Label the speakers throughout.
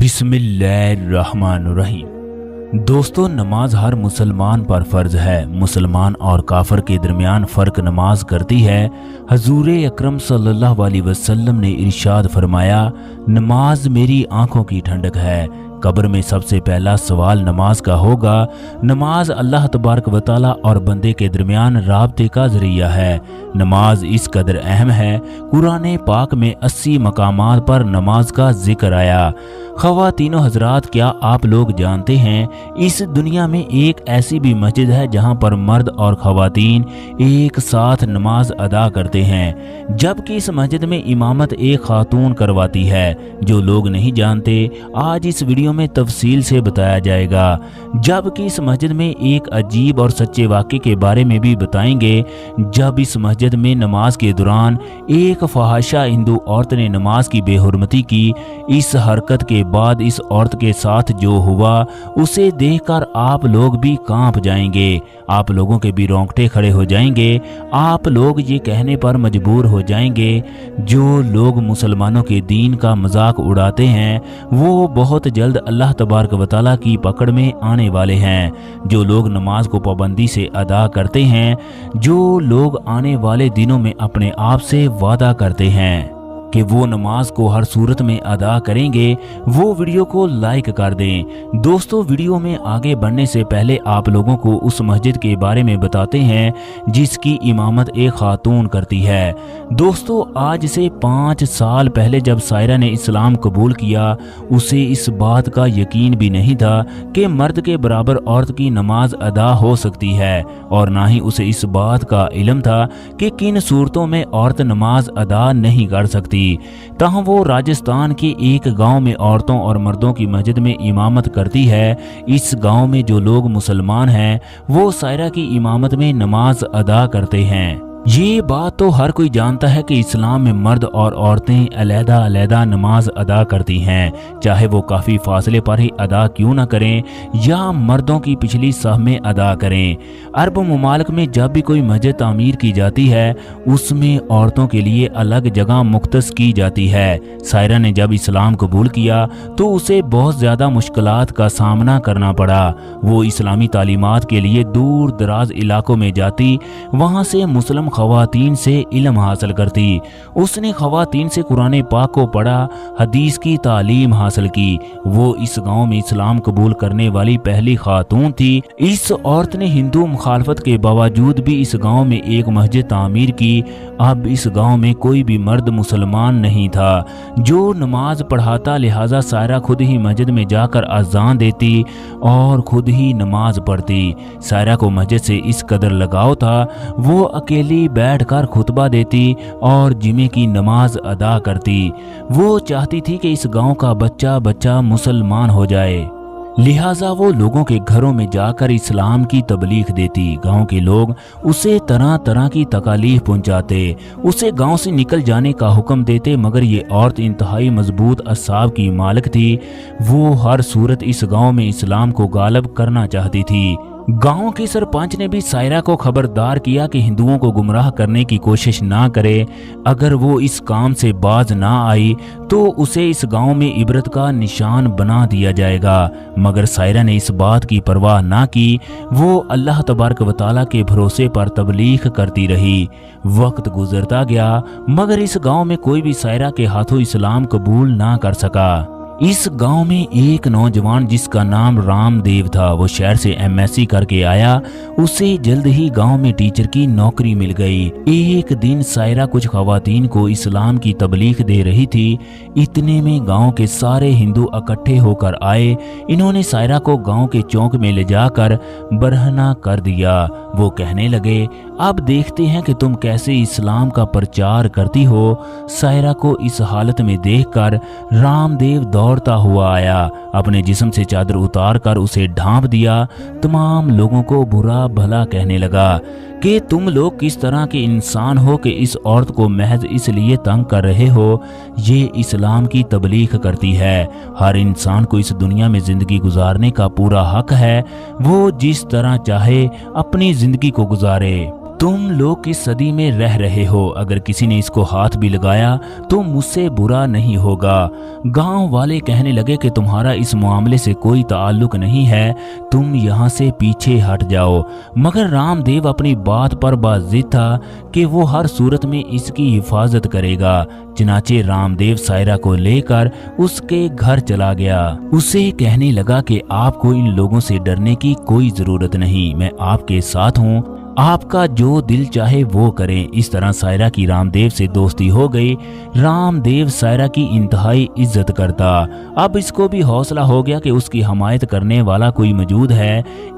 Speaker 1: बिस्मिल्लाहिर्रहमानिर्रहीम। दोस्तों, नमाज हर मुसलमान पर फ़र्ज है। मुसलमान और काफिर के दरमियान फ़र्क नमाज करती है। हजूर अकरम सल्लल्लाहु अलैहि वसल्लम ने इरशाद फरमाया, नमाज मेरी आंखों की ठंडक है। कब्र में सबसे पहला सवाल नमाज का होगा। नमाज अल्लाह तबारक व तआला और बंदे के दरमियान राब्ते का जरिया है। नमाज इस कदर अहम है, कुरान पाक में 80 मकामात पर नमाज का जिक्र आया। ख़वातीनो हजरात, क्या आप लोग जानते हैं इस दुनिया में एक ऐसी भी मस्जिद है जहां पर मर्द और ख़वातीन एक साथ नमाज अदा करते हैं, जबकि इस मस्जिद में इमामत एक खातून करवाती है। जो लोग नहीं जानते, आज इस वीडियो में तफसील से बताया जाएगा। जबकि इस मस्जिद में एक अजीब और सच्चे वाक़े के बारे में भी बताएंगे। जब इस मस्जिद में नमाज के दौरान एक फहाशा हिंदू औरत ने नमाज की बेहुरमती की, इस हरकत के बाद इस औरत के साथ जो हुआ उसे देखकर आप लोग भी कांप जाएंगे। आप लोगों के भी रोंगटे खड़े हो जाएंगे। आप लोग ये कहने पर मजबूर हो जाएंगे, जो लोग मुसलमानों के दीन का मजाक उड़ाते हैं वो बहुत जल्द अल्लाह तबारक व तआला की पकड़ में आने वाले हैं। जो लोग नमाज को पाबंदी से अदा करते हैं, जो लोग आने वाले दिनों में अपने आप से वादा करते हैं कि वो नमाज को हर सूरत में अदा करेंगे, वो वीडियो को लाइक कर दें। दोस्तों, वीडियो में आगे बढ़ने से पहले आप लोगों को उस मस्जिद के बारे में बताते हैं जिसकी इमामत एक खातून करती है। दोस्तों, आज से 5 साल पहले जब सायरा ने इस्लाम कबूल किया, उसे इस बात का यकीन भी नहीं था कि मर्द के बराबर औरत की नमाज अदा हो सकती है, और ना ही उसे इस बात का इल्म था कि किन सूरतों में औरत नमाज अदा नहीं कर सकती। ताहम वो राजस्थान के एक गांव में औरतों और मर्दों की मस्जिद में इमामत करती है। इस गांव में जो लोग मुसलमान हैं वो सायरा की इमामत में नमाज अदा करते हैं। ये बात तो हर कोई जानता है कि इस्लाम में मर्द और औरतें अलहदा नमाज अदा करती हैं, चाहे वो काफ़ी फासले पर ही अदा क्यों ना करें या मर्दों की पिछली सफ में अदा करें। अरब ममालिक में जब भी कोई मस्जिद तामीर की जाती है उसमें औरतों के लिए अलग जगह मुख्तस की जाती है। सायरा ने जब इस्लाम कबूल किया तो उसे बहुत ज़्यादा मुश्किलात का सामना करना पड़ा। वो इस्लामी तालीमात के लिए दूर दराज इलाकों में जाती, वहाँ से मुस्लिम ख़वातीन से इल्म हासिल करती। उसने ख़वातीन से कुरान पाक को पढ़ा, हदीस की तालीम हासिल की। वो इस गांव में इस्लाम कबूल करने वाली पहली खातून थी। इस औरत ने हिंदू मुखालफत के बावजूद भी इस गांव में एक मस्जिद तामीर की। अब इस गांव में कोई भी मर्द मुसलमान नहीं था जो नमाज पढ़ाता, लिहाजा सायरा खुद ही मस्जिद में जाकर अजान देती और खुद ही नमाज पढ़ती। सायरा को मस्जिद से इस कदर लगाव था, वो अकेली बैठकर खुतबा देती और जुमे की नमाज अदा करती। वो चाहती थी कि इस गांव का बच्चा बच्चा मुसलमान हो जाए, लिहाजा वो लोगों के घरों में जाकर इस्लाम की तबलीग देती। गांव के लोग उसे तरह तरह की तकालीफ पहुंचाते, उसे गांव से निकल जाने का हुक्म देते, मगर ये औरत इंतहाई मजबूत असाब की मालिक थी। वो हर सूरत इस गांव में इस्लाम को गालब करना चाहती थी। गांव के सरपंच ने भी सायरा को खबरदार किया कि हिंदुओं को गुमराह करने की कोशिश ना करे। अगर वो इस काम से बाज ना आई तो उसे इस गांव में इबरत का निशान बना दिया जाएगा। मगर सायरा ने इस बात की परवाह ना की। वो अल्लाह तबारक व तआला के भरोसे पर तबलीग करती रही। वक्त गुजरता गया, मगर इस गांव में कोई भी सायरा के हाथों इस्लाम कबूल ना कर सका। इस गांव में एक नौजवान जिसका नाम रामदेव था, वो शहर से MSc करके आया। उसे जल्द ही गांव में टीचर की नौकरी मिल गई। एक दिन सायरा कुछ खवातीन को इस्लाम की तबलीग दे रही थी। इतने में गांव के सारे हिंदू इकट्ठे होकर आए। इन्होंने सायरा को गांव के चौक में ले जाकर बरहना कर दिया। वो कहने लगे, अब देखते हैं कि तुम कैसे इस्लाम का प्रचार करती हो। सायरा को इस हालत में देखकर रामदेव दौड़ता हुआ आया, अपने जिस्म से चादर उतार कर उसे ढांप दिया। तमाम लोगों को बुरा भला कहने लगा कि तुम लोग किस तरह के इंसान हो कि इस औरत को महज इसलिए तंग कर रहे हो। ये इस्लाम की तबलीग करती है। हर इंसान को इस दुनिया में ज़िंदगी गुजारने का पूरा हक है। वो जिस तरह चाहे अपनी ज़िंदगी को गुजारे। तुम लोग किस सदी में रह रहे हो, अगर किसी ने इसको हाथ भी लगाया तो मुझसे बुरा नहीं होगा। गांव वाले कहने लगे कि तुम्हारा इस मामले से कोई ताल्लुक नहीं है, तुम यहाँ से पीछे हट जाओ। मगर रामदेव अपनी बात पर बाजिद था कि वो हर सूरत में इसकी हिफाजत करेगा। चनाचे रामदेव सायरा को लेकर उसके घर चला गया। उसे कहने लगा कि आपको इन लोगों से डरने की कोई जरूरत नहीं, मैं आपके साथ हूँ, आपका जो दिल चाहे वो करें। इस तरह सायरा की रामदेव से दोस्ती हो गई। रामदेव सायरा की इंतहाई इज्जत करता। अब इसको भी हौसला हो गया कि उसकी हमायत करने वाला कोई मौजूद है।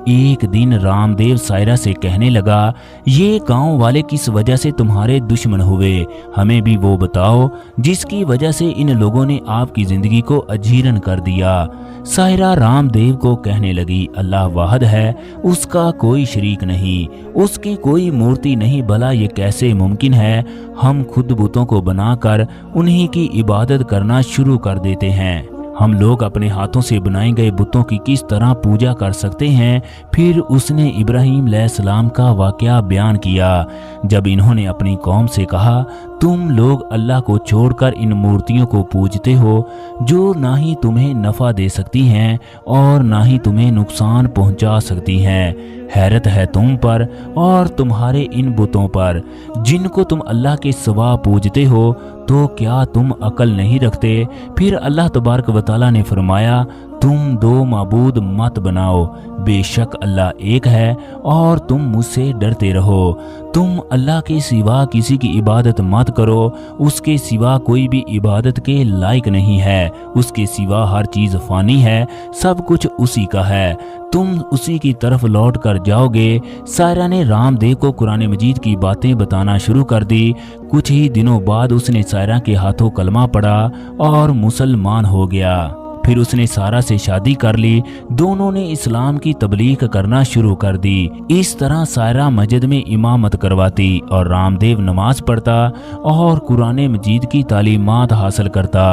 Speaker 1: एक दिन रामदेव सायरा से कहने लगा, ये गांव वाले किस वजह से तुम्हारे दुश्मन हुए, हमें भी वो बताओ जिसकी वजह से इन लोगों ने आपकी जिंदगी को अजीरन कर दिया। सायरा रामदेव को कहने लगी, अल्लाह वाहिद है, उसका कोई शरीक नहीं, उसकी कोई मूर्ति नहीं, भला ये कैसे मुमकिन है। हम खुद बुतों को बनाकर उन्हीं की इबादत करना शुरू कर देते हैं। हम लोग अपने हाथों से बनाए गए बुतों की किस तरह पूजा कर सकते हैं। फिर उसने इब्राहीम अलैहिस्सलाम का वाकया बयान किया, जब इन्होंने अपनी कौम से कहा, तुम लोग अल्लाह को छोड़कर इन मूर्तियों को पूजते हो जो ना ही तुम्हें नफ़ा दे सकती हैं और ना ही तुम्हें नुकसान पहुंचा सकती हैं। हैरत है तुम पर और तुम्हारे इन बुतों पर जिनको तुम अल्लाह के सिवा पूजते हो, तो क्या तुम अकल नहीं रखते। फिर अल्लाह तबारक व तआला ने फरमाया, तुम दो माबूद मत बनाओ, बेशक अल्लाह एक है और तुम मुझसे डरते रहो। तुम अल्लाह के सिवा किसी की इबादत मत करो, उसके सिवा कोई भी इबादत के लायक नहीं है, उसके सिवा हर चीज़ फ़ानी है, सब कुछ उसी का है, तुम उसी की तरफ लौट कर जाओगे। सायरा ने रामदेव को कुरान मजीद की बातें बताना शुरू कर दी। कुछ ही दिनों बाद उसने सायरा के हाथों कलमा पढ़ा और मुसलमान हो गया। फिर उसने सारा से शादी कर ली। दोनों ने इस्लाम की तबलीग करना शुरू कर दी। इस तरह सायरा मस्जिद में इमामत करवाती और रामदेव नमाज पढ़ता और कुरान मजीद की तालीमात हासिल करता।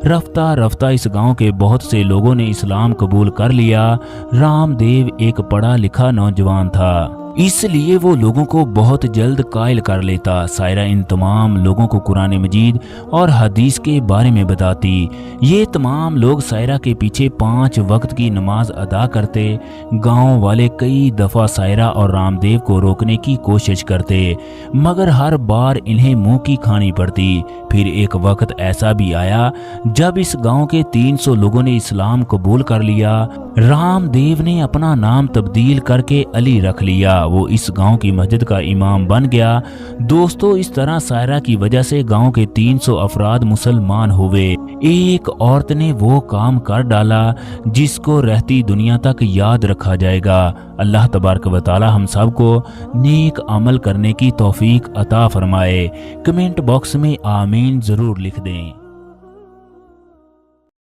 Speaker 1: रफ्ता रफ्ता इस गांव के बहुत से लोगों ने इस्लाम कबूल कर लिया। रामदेव एक पढ़ा लिखा नौजवान था, इसलिए वो लोगों को बहुत जल्द कायल कर लेता। सायरा इन तमाम लोगों को कुरान मजीद और हदीस के बारे में बताती। ये तमाम लोग सायरा के पीछे 5 वक्त की नमाज अदा करते। गांव वाले कई दफ़ा सायरा और रामदेव को रोकने की कोशिश करते, मगर हर बार इन्हें मुंह की खानी पड़ती। फिर एक वक्त ऐसा भी आया जब इस गांव के 300 लोगों ने इस्लाम कबूल कर लिया। रामदेव ने अपना नाम तब्दील करके अली रख लिया। वो इस गांव की मस्जिद का इमाम बन गया। दोस्तों, इस तरह सायरा की वजह से गांव के 300 अफराद मुसलमान हुए। एक औरत ने वो काम कर डाला जिसको रहती दुनिया तक याद रखा जाएगा। अल्लाह तबारक व तआला हम सब को नेक अमल करने की तौफीक अता फरमाए। कमेंट बॉक्स में आमीन जरूर लिख दें।